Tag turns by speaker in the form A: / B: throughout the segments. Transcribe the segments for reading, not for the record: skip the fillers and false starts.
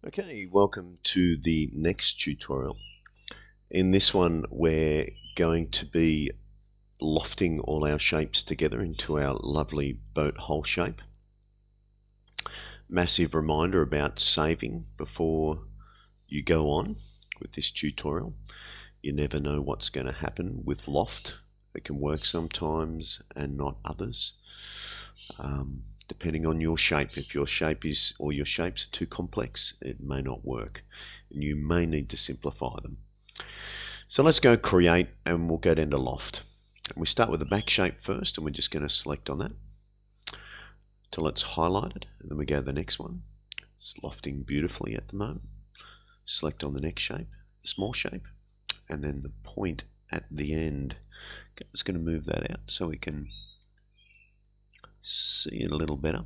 A: Okay, welcome to the next tutorial. In this one, we're going to be lofting all our shapes together into our lovely boat hull shape. Massive reminder about saving before you go on with this tutorial. You never know what's going to happen with loft. It can work sometimes and not others. Depending on your shape. If your shape is or your shapes are too complex, it may not work and you may need to simplify them. So let's go create and we'll go down to loft. And we start with the back shape first, and we're just going to select on that till it's highlighted, and then we go to the next one. It's lofting beautifully at the moment. Select on the next shape, the small shape, and then the point at the end. I'm just going to move that out so we can see it a little better.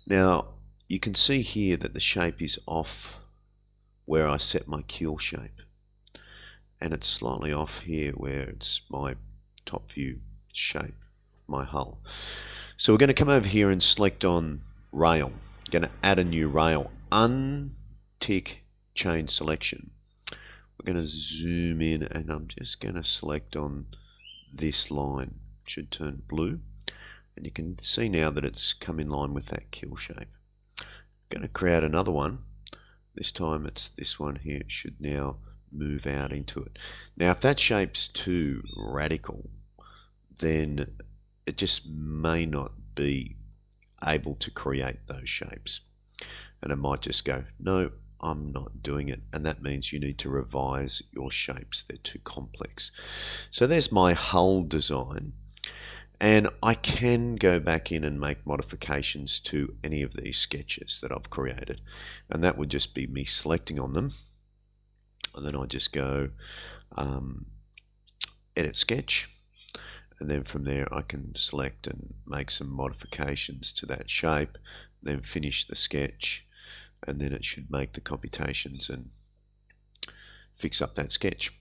A: Now you can see here that the shape is off where I set my keel shape, and it's slightly off here where it's my top view shape of my hull. So we're going to come over here and select on rail. We're going to add a new rail. Untick chain selection. We're going to zoom in and I'm just going to select on this line. It should turn blue. And you can see now that it's come in line with that keel shape. I'm going to create another one. This time it's this one here. It should now move out into it. Now if that shape's too radical, then it just may not be able to create those shapes. And it might just go, no, I'm not doing it. And that means you need to revise your shapes. They're too complex. So there's my hull design. And I can go back in and make modifications to any of these sketches that I've created. And that would just be me selecting on them. And then I just go edit sketch. And then from there I can select and make some modifications to that shape. Then finish the sketch. And then it should make the computations and fix up that sketch.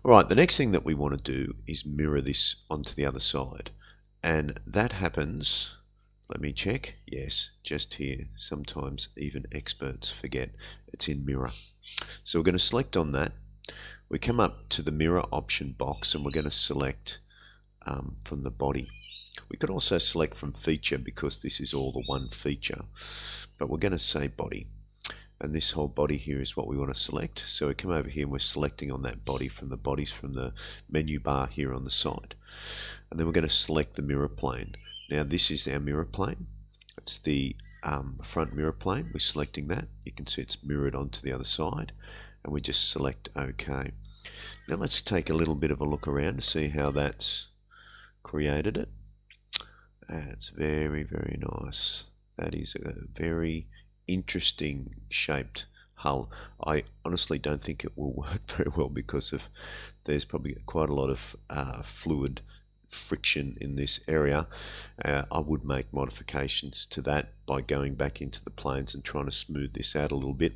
A: Alright, the next thing that we want to do is mirror this onto the other side. And that happens, let me check, yes, just here. Sometimes even experts forget it's in mirror. So we're going to select on that. We come up to the mirror option box and we're going to select from the body. We could also select from feature because this is all the one feature. But we're going to say body. And this whole body here is what we want to select. So we come over here and we're selecting on that body from the bodies from the menu bar here on the side. And then we're going to select the mirror plane. Now this is our mirror plane. It's the front mirror plane. We're selecting that. You can see it's mirrored onto the other side. And we just select OK. Now let's take a little bit of a look around to see how that's created it. That's very, very nice. That is a very interesting shaped hull. I honestly don't think it will work very well because of there's probably quite a lot of fluid friction in this area. I would make modifications to that by going back into the planes and trying to smooth this out a little bit.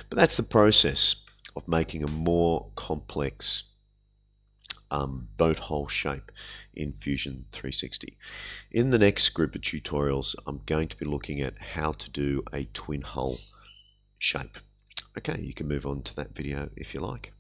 A: But that's the process of making a more complex boat hull shape in Fusion 360. In the next group of tutorials, I'm going to be looking at how to do a twin hull shape. Okay, you can move on to that video if you like.